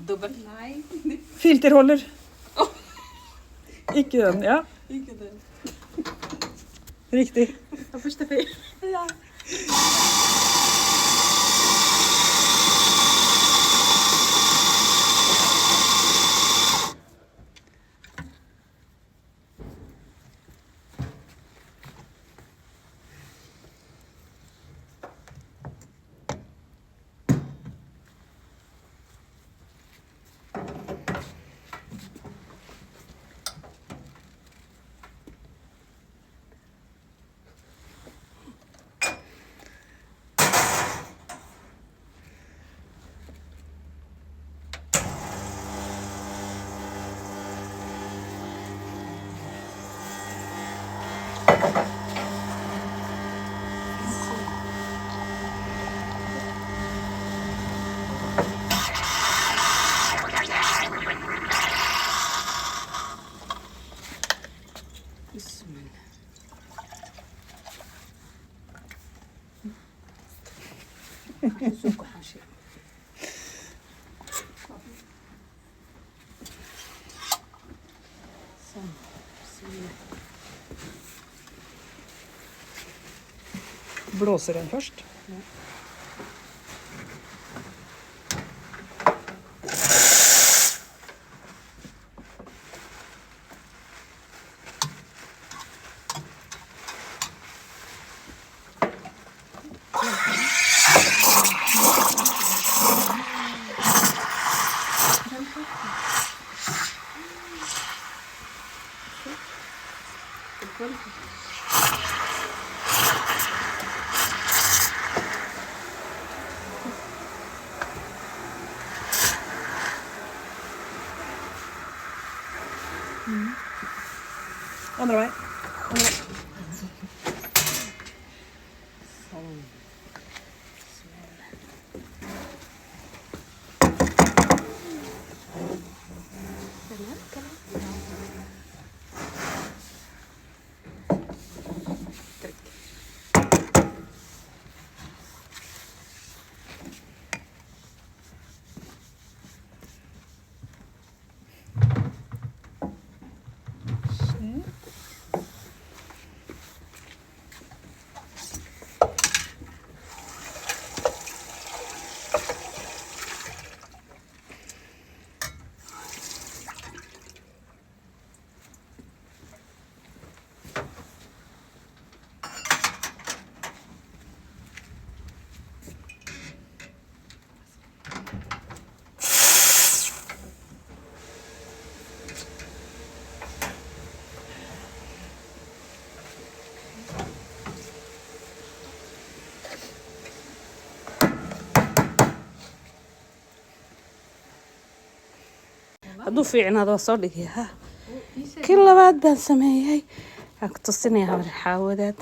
Dobbelt? Nei. Filterholder. Ikke den, ja. Ikke den. Riktig. Jeg forstår feil. Ja. سوق حاشي Blåser den først. Ja. Andre vei. hadduu fiicnaado waa soo dhigay ha kii labaad baan sameeyay waxaan ku tusinayaa xaawadaad